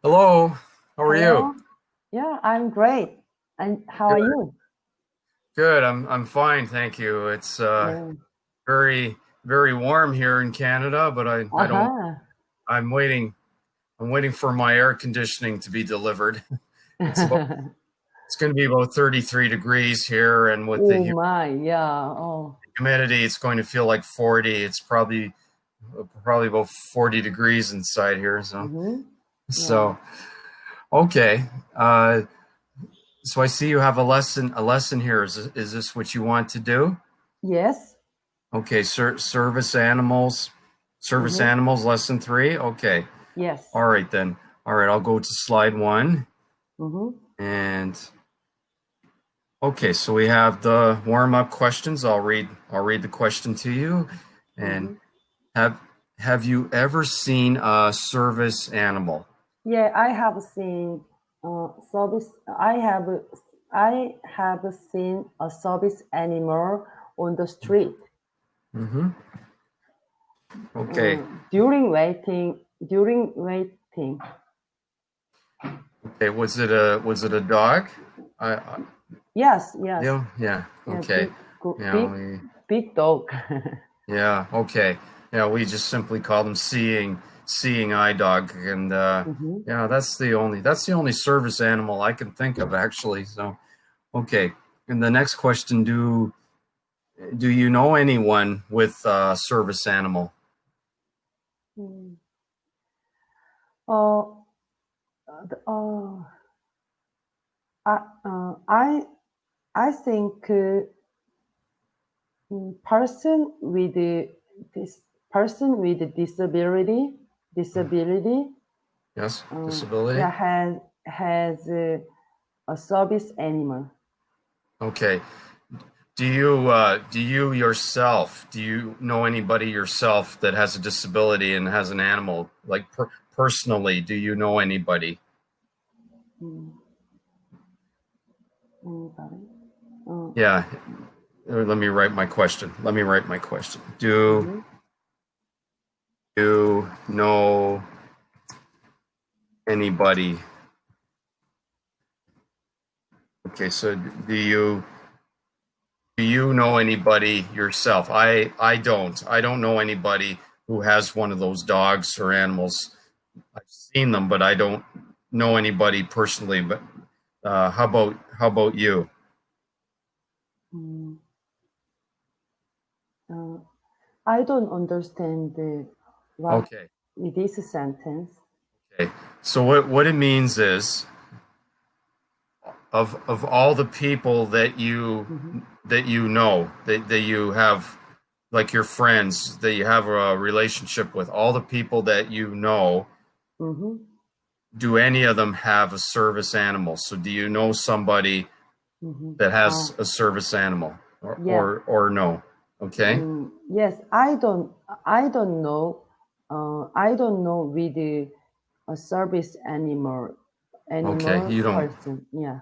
Hello, how are you? Hello. Yeah, I'm great. And how are Good, you? good. I'm fine, thank you. It's Yeah. very very warm here in Canada, but I don't. Uh-huh. I'm waiting. I'm waiting for my air conditioning to be delivered. It's about. It's going to be about 33 degrees here, and with the Oh my, yeah. Oh. humidity, it's going to feel like 40. It's probably about 40 degrees inside here. So Mm-hmm. Yeah. so okay. So I see you have a lesson here. Is this what you want to do? Yes. Okay, service Mm-hmm. animals, lesson three. Okay, Yes. all right then. All right, I'll go to slide one. Mm-hmm. And okay, so we have the warm-up questions. I'll read the question to you. And Mm-hmm. have have you ever seen a service animal? Yeah, I have seen service. I have seen a service animal on the street Mm-hmm. Okay. during waiting. Okay. Was it a dog? I Yes, yes. yeah, yeah. Yeah, Okay. Yeah, big dog. yeah, okay. Yeah, we just simply call them seeing eye dog, and Mm-hmm. yeah, that's the only service animal I can think of actually. So okay. And the next question, do you know anyone with service animal? Mm. Uh, uh, I, uh, I, I think person with this person with disability, Yes, yeah, disability. has a service animal. Okay. Do you know anybody yourself that has a disability and has an animal? Like personally, do you know anybody? Mm, Anybody? Uh, Yeah. Let me write my question. Let me write my question. Do mhm. you know anybody? Okay, so do you know anybody yourself? I don't. I don't know anybody who has one of those dogs or animals. I've seen them, but I don't know anybody personally. But how about you? Mm, uh, I don't understand what Okay. it is a sentence. Okay. So what it means is of all the people Mm-hmm. that you know that you have, like your friends that you have a relationship with, all the people that you know, Mm-hmm. do any of them have a service animal? So do you know somebody Mm-hmm. that has a service animal, or Yeah. or no? Okay. Yes, I don't know. I don't know with a service Okay, animal you don't. person. Yeah.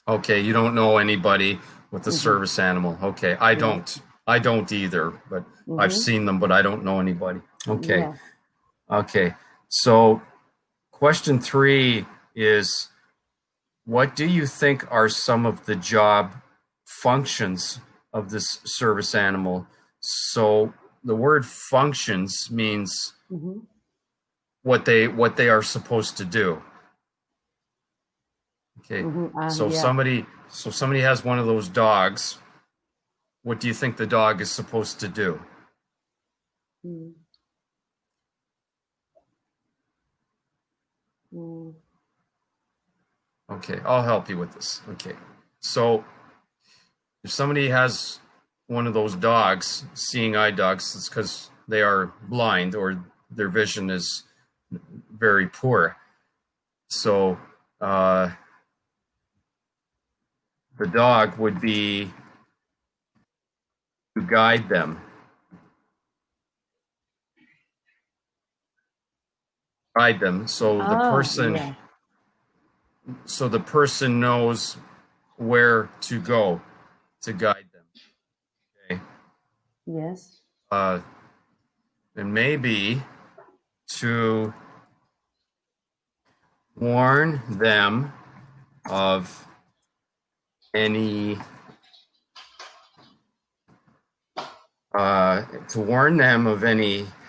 Okay, you don't know anybody with a Mm-hmm. service animal. Okay, I Yes. don't. I don't either, but I've Mm-hmm. seen them, but I don't know anybody. Okay. Yes. Okay. So, question three is, what do you think are some of the job functions of this service animal? So, the word functions means Mm-hmm. what they are supposed to do. Okay. Mm-hmm. So Yeah. somebody has one of those dogs. What do you think the dog is supposed to do? Mm-hmm. Okay, I'll help you with this. Okay. So if somebody has one of those dogs, seeing eye dogs, it's because they are blind or their vision is very poor. So uh, the dog would be to guide them. Yeah. So the person knows where to go to guide them. Okay. Yes. Uh, and maybe to warn them of any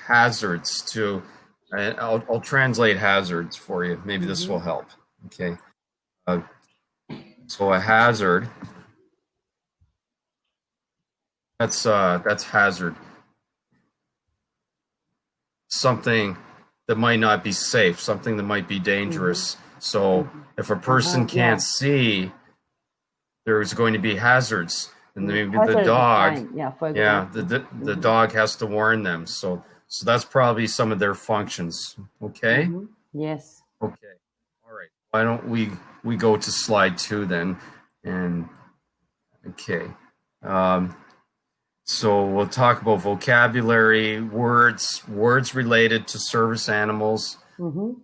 hazards to I'll translate hazards for you. Maybe this will help. Okay. So a hazard, that's hazard. Something that might not be safe, something that might be dangerous. So if a person can't see, there's going to be hazards, and maybe the dog, the dog has to warn them. So that's probably some of their functions. Okay. Yes. Okay. All right. Why don't we go to slide 2 then? And okay. So we'll talk about vocabulary, words related to service animals,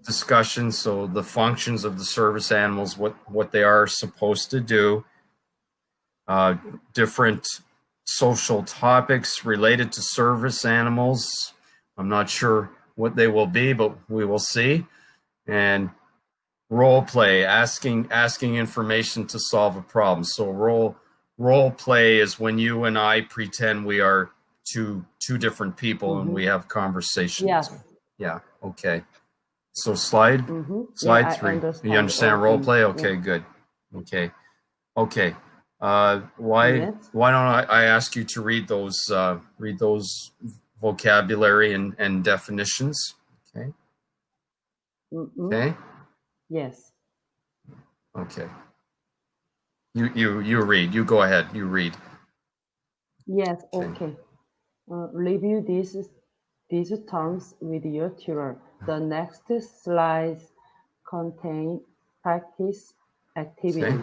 discussion. So the functions of the service animals, what they are supposed to do, different social topics related to service animals. I'm not sure what they will be, but we will see. And role play, asking information to solve a problem. So role play is when you and I pretend we are two different people and we have conversations. Yes. Yeah. Okay. So slide 3. You understand role play? Okay, good. Okay. Why don't I ask you to read those vocabulary and definitions? Okay. Okay. Yes. Okay. You read. You go ahead. You read. Yes. Okay. Review these terms with your tutor. The next slides contain practice activities.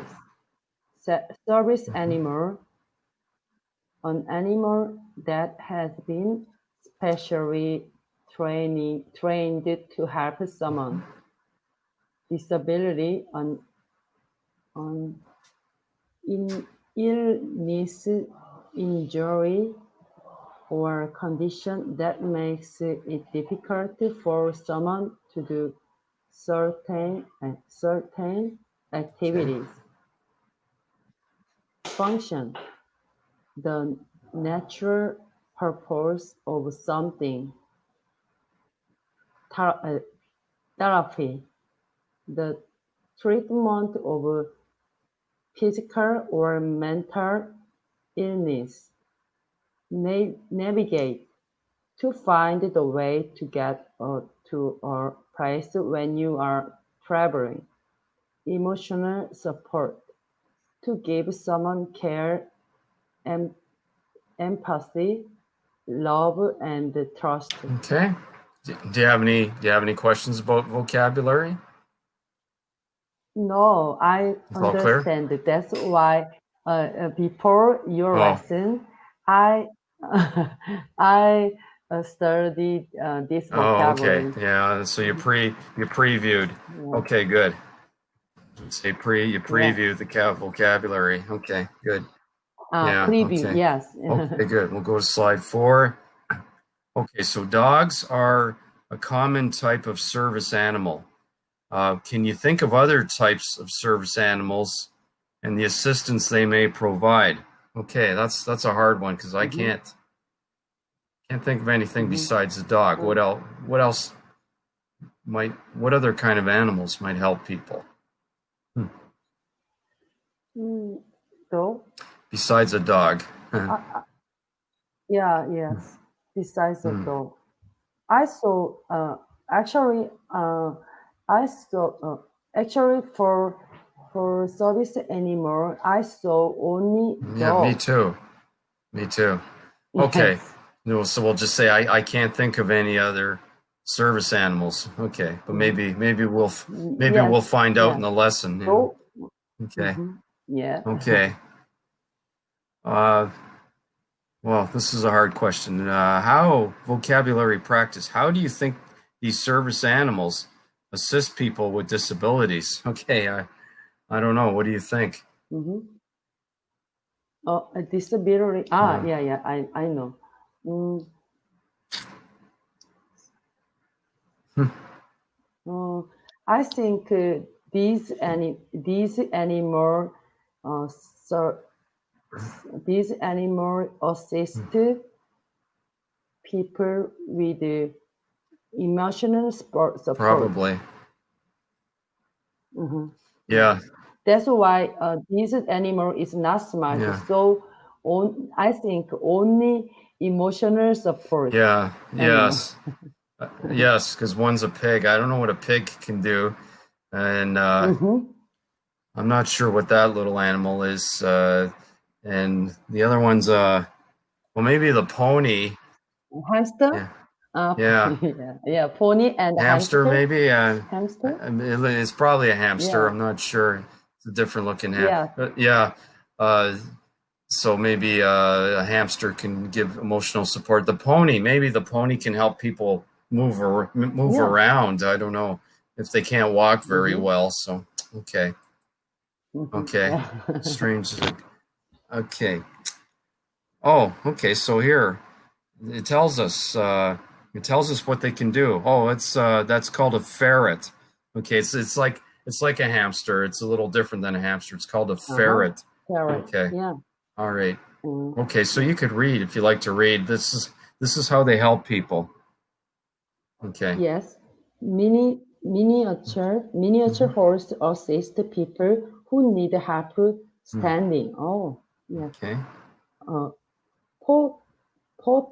Service animal, an animal that has been specially trained to help someone. Disability, an illness, injury, or condition that makes it difficult for someone to do certain activities. Function, the natural purpose of something. Therapy, the treatment of physical or mental illness. Navigate, to find the way to get to a place when you are traveling. Emotional support, to give someone care, empathy, love, and trust. Okay. Do you have any questions about vocabulary? No, I understand. That's why before your lesson, I I studied this vocabulary. Okay. Yeah. So you previewed. Yeah. Okay. Good. So you previewed the vocabulary. Okay. Good. Preview. Okay. Yes. Okay. Good. We'll go to slide 4. Okay. So dogs are a common type of service animal. Can you think of other types of service animals and the assistance they may provide? Okay, that's a hard one because I can't think of anything besides the dog. What else what other kind of animals might help people? Dog? Besides a dog. Yes. Besides a dog. I saw actually for service animal, I saw only dogs. Yeah, me too. Okay. Yes. So we'll just say I can't think of any other service animals. Okay, but maybe we'll find out in the lesson. Yeah. Okay. Yeah. Okay. Well, this is a hard question. How vocabulary practice? How do you think these service animals assist people with disabilities? Okay, I don't know. What do you think? Oh, a disability. Yeah. I know. I think these animal uh, so, these animal assist people with emotional support. Probably. Mhm. Yeah. That's why this animal is not smart. Yeah. So I think only emotional support Yeah. animal. Yes. Yes, because one's a pig. I don't know what a pig can do, and Mm-hmm. I'm not sure what that little animal is. And the other one's well, maybe the pony. Hamster? Yeah. Yeah. Yeah, pony and Hamster, hamster. maybe. Hamster? It's probably a hamster. Yeah, I'm not sure. It's a different looking yeah. But yeah. Uh, so maybe a hamster can give emotional support. The pony, maybe the pony can help people move Yeah. around. I don't know if they can't walk very Mm-hmm. well. So okay, Mm-hmm. okay, Yeah. strange. Okay. Oh, okay. So here it tells us. It tells us what they can do. Oh, it's that's called a ferret. Okay, it's like a hamster. It's a little different than a hamster. It's called a Uh-huh. ferret. Carrot. Okay. Yeah. All right. Mm. Okay, so Yeah. you could read if you like to read. This is how they help people. Okay. Yes. Miniature Mhm. horse assist people who need help Mm. standing. Oh, yeah. Okay. Uh, pot, pot,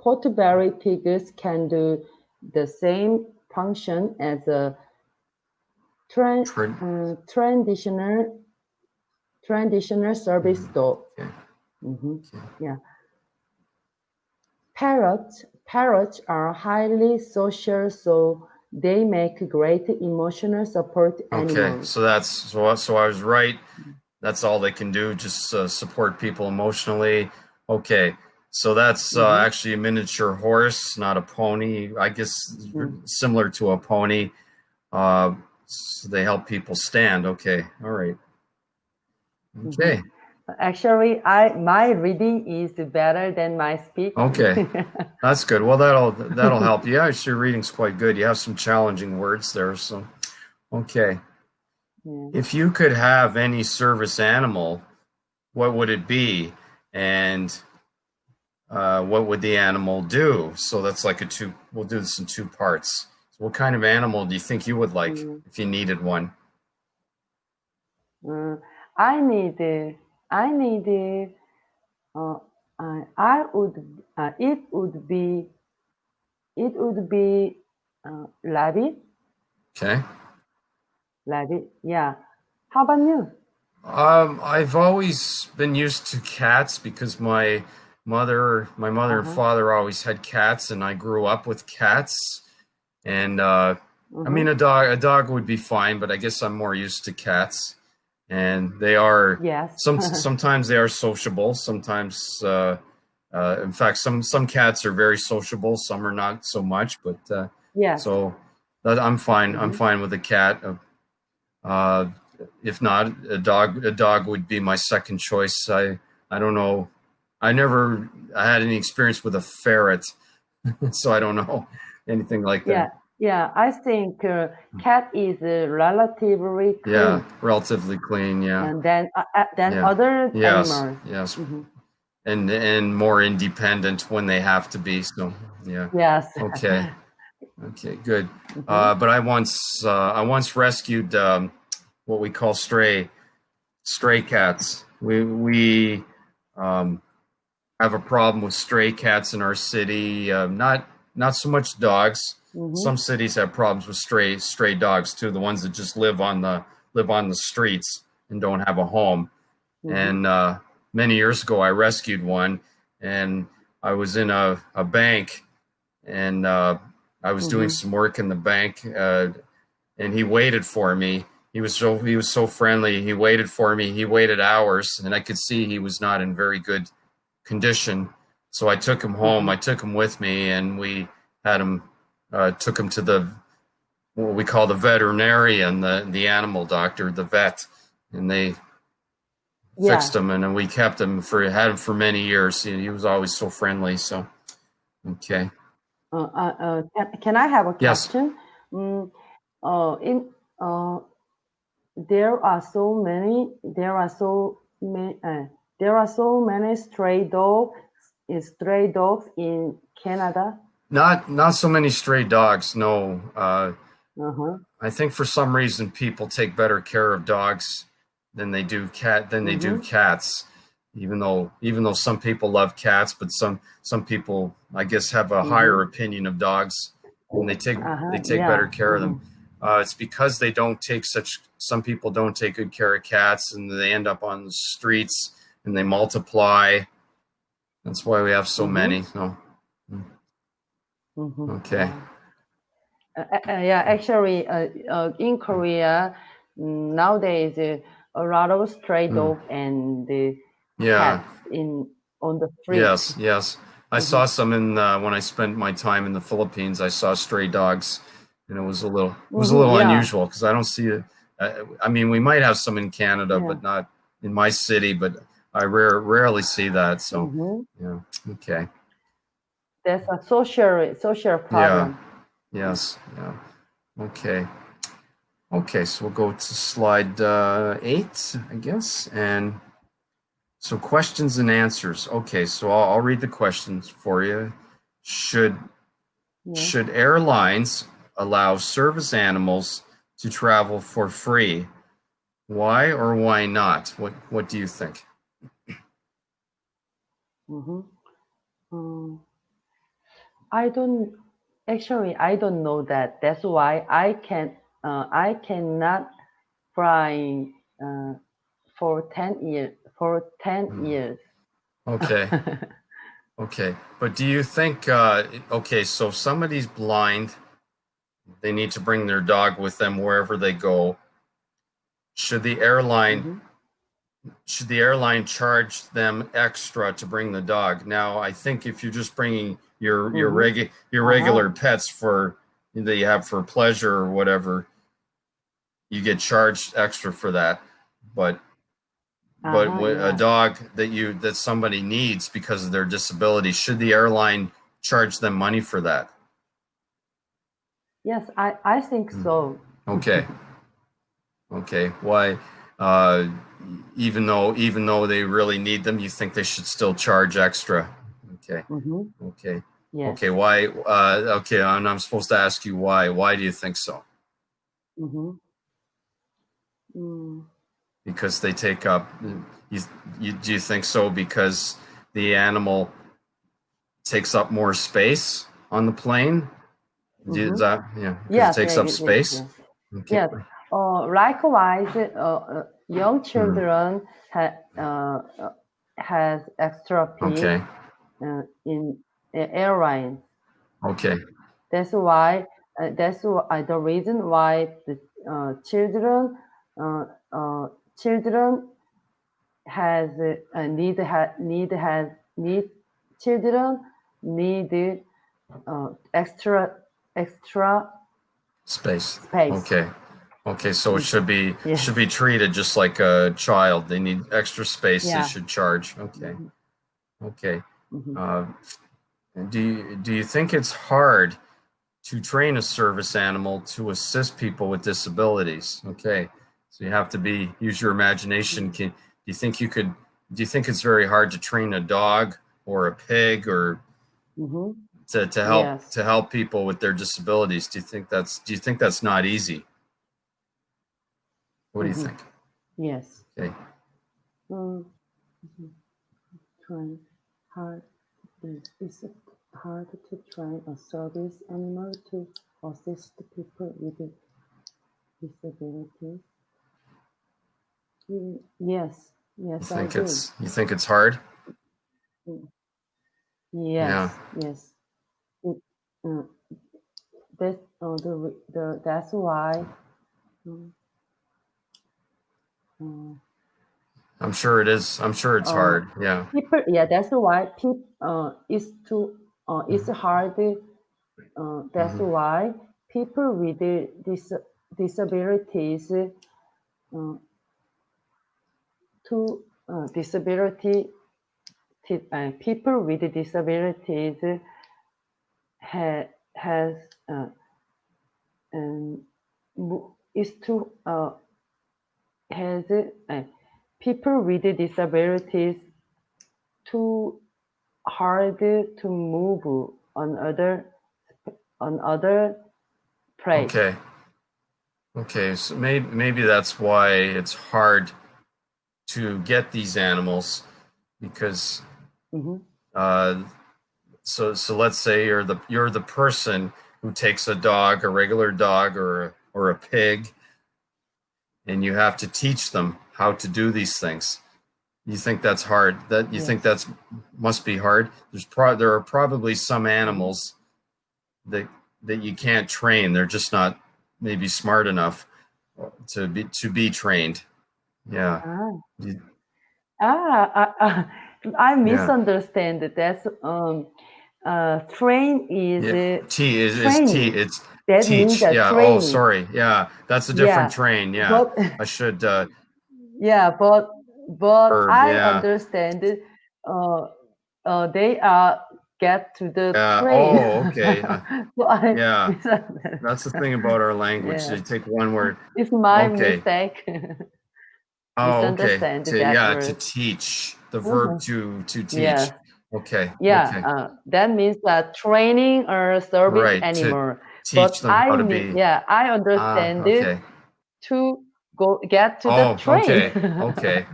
potberry pigs can do the same function as a tra- Trid. uh, traditional traditional service Mhm. dog. Okay. Mhm. Okay. Yeah. Parrots are highly social, so they make great emotional support Okay. animals. So that's so I was right. That's all they can do. Just support people emotionally. Okay. So that's Mm-hmm. actually a miniature horse, not a pony. I guess Mm-hmm. similar to a pony. So they help people stand. Okay. All right. Mm-hmm. Okay. Actually, I my reading is better than my speaking. Okay. That's good. Well, that'll help. Yeah, your reading's quite good. You have some challenging words there. So, okay. Yeah. If you could have any service animal, what would it be, and what would the animal do? So that's like a two. We'll do this in two parts. So what kind of animal do you think you would like Mm. if you needed one? Uh, I need. I need. Uh, I would. It would be rabbit. Okay. Rabbit. Yeah. How about you? I've always been used to cats because my mother Uh and huh. father always had cats, and I grew up with cats. And I mean, Uh-huh. a dog would be fine, but I guess I'm more used to cats. And they are Yes. sometimes they are sociable. Sometimes, in fact, some cats are very sociable. Some are not so much. But Yes. so that I'm fine. I'm Mm-hmm. fine with a cat. Uh, if not, a dog would be my second choice. I don't know. I had any experience with a ferret, so I don't know anything like that. Yeah. Yeah. I think cat is relatively Yeah, clean relatively clean. Yeah, and than yeah, other yes, animals. yes, Hmm. and more independent when they have to be. So yeah, Yes. okay, okay, good. Hmm. But I once rescued what we call stray cats. We um, have a problem with stray cats in our city. Not so much dogs. Hmm. Some cities have problems with stray dogs too. The ones that just live on the streets and don't have a home. Hmm. And many years ago, I rescued one, and I was in a bank, and I was doing Hmm. some work in the bank, and he waited for me. He was so friendly. He waited for me. He waited hours, and I could see he was not in very good condition. So I took him home. Hmm. I took him with me, and we had him took him to the what we call the veterinarian, the animal doctor, the vet, and they Yeah. fixed him, and then we kept him for had him for many years. He was always so friendly. So okay, Can I have a yes, question? Mm, in there are so many. There are so many stray dogs in Canada. Not so many stray dogs. No, Uh-huh. I think for some reason people take better care of dogs than they do Mm-hmm. cats. Even though some people love cats, but some people I guess have a higher Mm-hmm. opinion of dogs, and they Uh-huh. take better Yeah. care of Mm-hmm. them. It's because they don't take such. Some people don't take good care of cats, and they end up on the streets and they multiply. That's why we have so Mm-hmm. many. No, Mm-hmm. okay. Yeah. Yeah. Actually, in Korea nowadays, a lot of stray Mm. dog and Yeah. cats in on the street. Yes, yes. I Mm-hmm. saw some in when I spent my time in the Philippines. I saw stray dogs, and it was a Mm-hmm. little Yeah. unusual because I don't see it. I mean, we might have some in Canada, Yeah. but not in my city. But I rarely see that. So, Mm-hmm. yeah. Okay. That's a social Yeah. problem. Yeah. Yes. Yeah. Okay. Okay. So we'll go to slide 8, I guess, and so questions and answers. Okay. So I'll read the questions for you. Should Yes. Should airlines allow service animals to travel for free? Why or why not? What do you think? Mm-hmm. Um, I don't I don't know that. That's why I cannot fly uh, for 10 years. For 10 years. Okay, okay. But do you think okay, so if somebody's blind, they need to bring their dog with them wherever they go. Should the airline Mm-hmm. should the airline charge them extra to bring the dog? Now, I think if you're just bringing Mm-hmm. your Uh-huh. regular pets for that you have for pleasure or whatever, you get charged extra for that. But Uh-huh. a Yeah. dog that somebody needs because of their disability, should the airline charge them money for that? Yes, I think Hmm. so. Okay, okay. Why? Uh, even though they really need them, you think they should still charge extra? Okay, Mm-hmm. okay, Yes. okay. Why? Okay, and I'm supposed to ask you why. Why do you think so? Mm-hmm. Mm. Because they take up. You, do you think so? Because the animal takes up more space on the plane. Is Mm-hmm. that yeah? Because it Yes, takes yeah, up yes, space. yes. Okay. Yes. Likewise, young Hmm. children has extra fee Okay. in airlines. Okay. That's the reason why the children uh, uh, children has need children need extra Space. space. Okay. Okay. So it Mm-hmm. should Yes. be treated just like a child. They need extra space. They Yeah. should charge. Okay. Mm-hmm. Okay. Mm-hmm. Uh, do you think it's hard to train a service animal to assist people with disabilities? Okay. So you have to use your imagination. Do you think you could? Do you think it's very hard to train a dog or a pig or Mm-hmm. to Yes. help people with their disabilities? Do you think that's not easy? What do you Mm-hmm. think? Yes. Okay. Mm, Train hard. Is it hard to train a service animal to assist people with disabilities? Yes. Yes, I do. You think it's hard? Mm, Yeah. Yes. Yes. It, uh, that's why. mm, uh, I'm sure it is. I'm sure it's uh, hard. Yeah. People. Yeah, that's why people. It's hard. That's Hmm. why people with disabilities to disability people with disabilities ha, has and is to has people with disabilities too hard to move on other place. Okay. Okay, so maybe that's why it's hard to get these animals because Mm-hmm. So let's say you're the person who takes a dog, a regular dog or a pig, and you have to teach them how to do these things. You think that's hard? That you think Yes. that's must be hard? There are probably some Mm-hmm. animals that you can't train. They're just not maybe smart enough to be trained. Yeah. Ah. I Yeah. misunderstand. That's train is Yeah. T is T. training. It's That means teach. that Yeah. Oh, training. sorry. Yeah. That's a different Yeah, train. Yeah. but I should yeah, but verb. I Yeah. understand it. Uh, they are get to the Yeah. train. Oh, okay. So I Yeah. misunderstand. That's the thing about our language. Yeah, They take one word. it's my Okay. mistake. Oh, okay. Misunderstand To that yeah, to word. teach. The verb Mhm. to teach. Yes. Okay. Yeah, Okay. that means that training or service Right. To animal. teach But them how to be. yeah, I understand it Okay. to go get to the Oh, train. okay. Okay.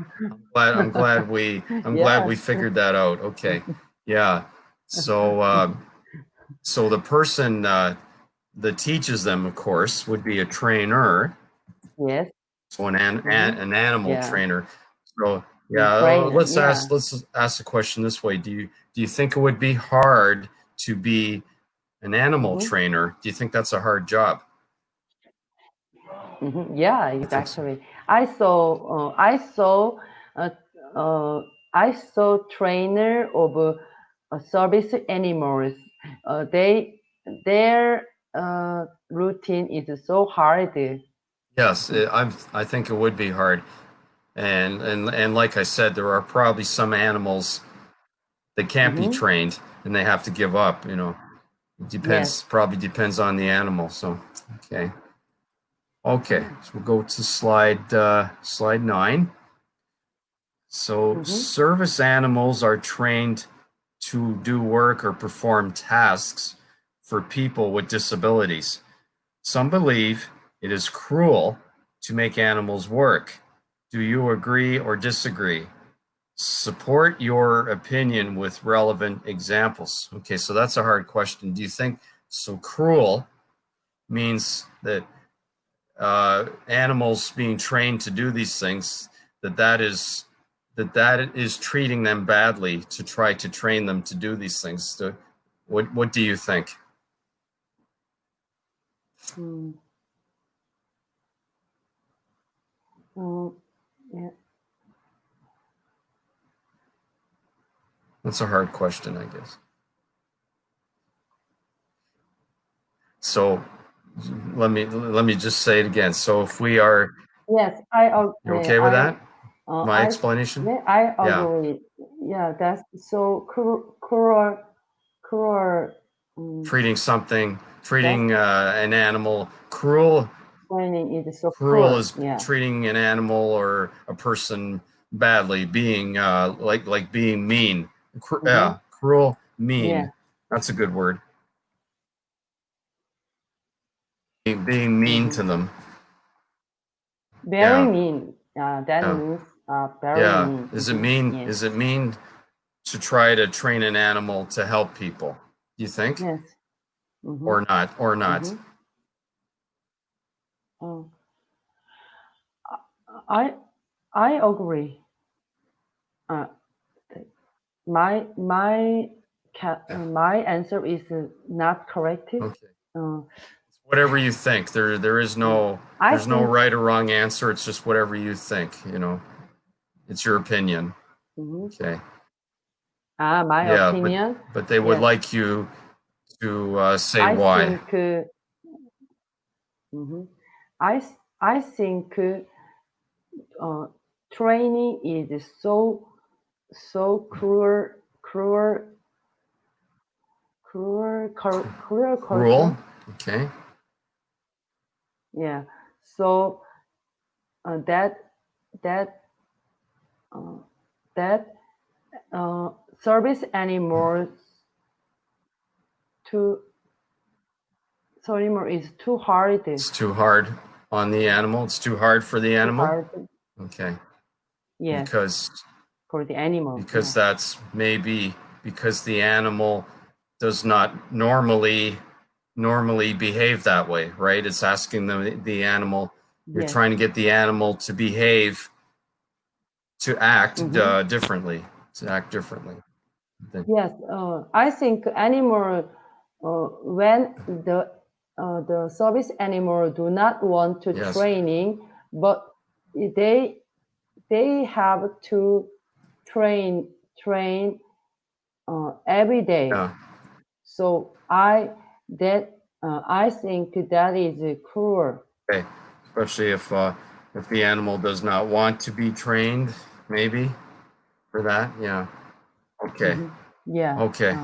I'm glad we Yes. figured that out. Okay. Yeah. So so the person that teaches them, of course, would be a trainer. Yes. So Hmm. an animal Yeah. trainer. So yeah, Trainer. Yeah. let's ask the question this way. Do you think it would be hard to be an animal Hmm. trainer? Do you think that's a hard job? Hmm. Yeah, I think so. exactly. Uh, uh, I saw trainer of service animals. Their routine is so hard. Yes, I think it would be hard. And like I said, there are probably some animals that can't be Hmm. trained and they have to give up, It Yes. depends, probably depends on the animal. So, okay. Okay, Mm. so we'll go to slide 9. So Mm-hmm. service animals are trained to do work or perform tasks for people with disabilities. Some believe it is cruel to make animals work. Do you agree or disagree? Support your opinion with relevant examples. Okay, so that's a hard question. Do you think so? Cruel means that animals being trained to do these things, that is treating them badly to try to train them to do these things. So what do you think? Mm. Mm. Yeah. That's a hard question, I guess. So let me just say it again. So if we are, Yes, you're okay with that? My explanation? I Yeah. agree. Yeah, that's so cruel, cruel. Um, that's Treating an animal training is so cruel cruel. is Yeah. treating an animal or a person badly, being like being mean. Mm-hmm. Yeah, cruel, Yeah. mean. That's a good word. Being mean Mm-hmm. to them. Very Yeah, mean. That yeah, means very yeah. mean. Mm-hmm. Yes. Is it mean to try to train an animal to help people? Do you think, Yes. Mm-hmm. or not, or not? Mm-hmm. Oh, I I agree. Uh, my Yeah. my answer is not correct. Okay. Uh, Whatever you think. mm, I There's no think. right or wrong answer. It's just whatever you think. It's your opinion. Mhm. Okay. My Yeah, opinion. but they would Yes, like you to say I why. think. Mhm. I think uh, training is so cruel, cruel Cruel. culture. Okay. Yeah. So that that uh, that service animals too anymore is too hard. It's too hard on the animal. It's too hard for the Too animal. hard. Okay. Yes, Because for the animal. Yeah. that's maybe because the animal does not normally behave that way, right? It's asking the animal. You're Yes. trying to get the animal to behave, to act Mm-hmm. differently, to act differently. Yes. I think animal when the service animal do not want to Yes. training, but they they have to train every day. Yeah. So I think that is cruel. Okay. Especially if the animal does not want to be trained, maybe for that. Yeah. Okay. Hmm. Yeah, Okay.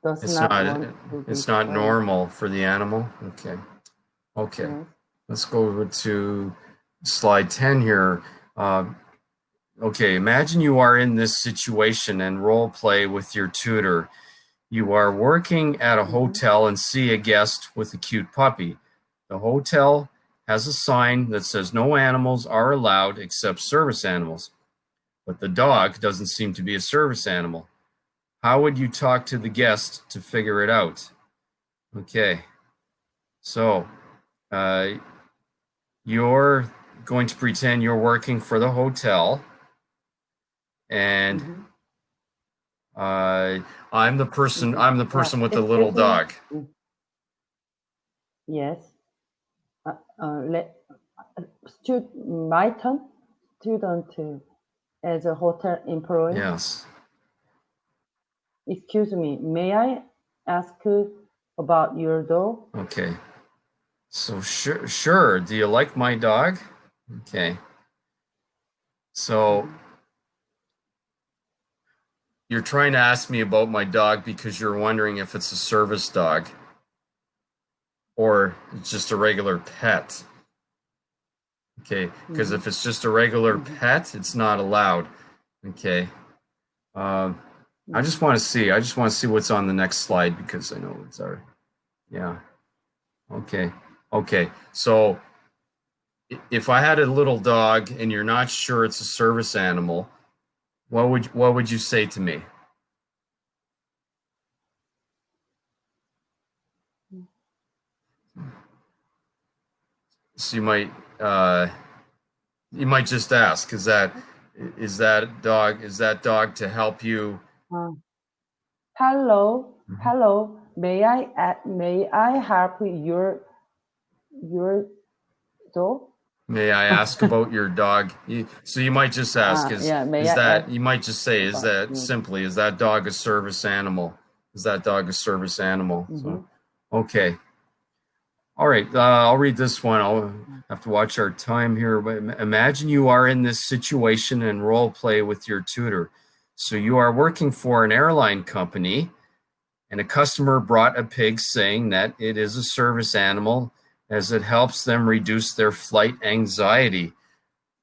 does It's not not want to be it's not trained. normal for the animal. Okay. Okay. Yes. Let's go over to slide 10 here. Uh, okay, imagine you are in this situation and role play with your tutor. You are working at a Hmm. hotel and see a guest with a cute puppy. The hotel has a sign that says no animals are allowed except service animals, but the dog doesn't seem to be a service animal. How would you talk to the guest to figure it out? Okay, so uh, you're going to pretend you're working for the hotel, and Hmm. uh, I'm the person. Hmm. I'm the person with the little Excuse me. dog. Yes. Let my turn. Student as a hotel employee. Yes. Excuse me. May I ask about your dog? Okay. So sure. Do you like my dog? Okay. So Hmm. you're trying to ask me about my dog because you're wondering if it's a service dog or it's just a regular pet. Okay. Because Hmm. if it's just a regular Hmm. pet, it's not allowed. Okay. Um, I just Hmm. want to see. I just want to see what's on the next slide because I know it's our. Yeah. Okay. Okay. So if I had a little dog and you're not sure it's a service animal, what would you say to me? So uh, you might just ask, is that dog to help you? Uh, hello. May I help your dog? May I ask about your dog? So you might just ask, Yeah. May is I ask that you might just say, is about that you? simply, is that dog a service animal? Is that dog a service animal? Hmm. So, okay. All right, I'll read this one. I'll have to watch our time here. But imagine you are in this situation and role play with your tutor. So you are working for an airline company, and a customer brought a pig saying that it is a service animal as it helps them reduce their flight anxiety,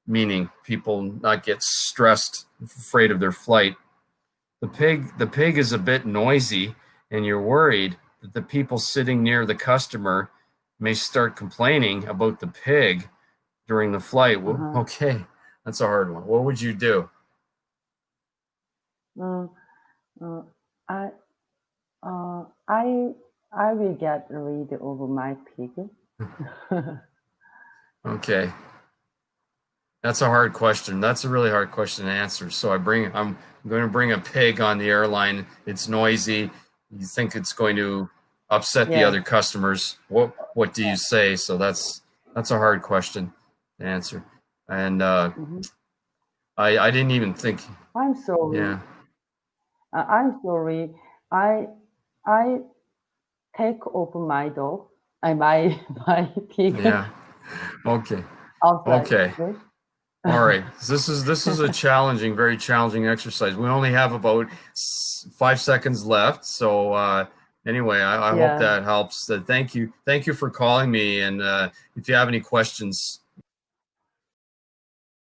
meaning people not get stressed, afraid of their flight. The pig is a bit noisy, and you're worried that the people sitting near the customer may start complaining about the pig during the flight. Well, Uh-huh. okay, that's a hard one. What would you do? Uh, uh, I uh, I I will get rid of my pig. Okay, that's a hard question. That's a really hard question to answer. So I'm going to bring a pig on the airline. It's noisy. You think it's going to upset the Yes. other customers. What do you say? So that's a hard question to answer. And Hmm. I didn't even think. I'm sorry. Yeah. I'm sorry. I I take off my dog. I my my pig Yeah. Okay. outside. Okay. Okay. All right. This is a challenging, very challenging exercise. We only have about 5 seconds left, so Anyway, I hope Yeah. that helps. Thank you for calling me. And if you have any questions,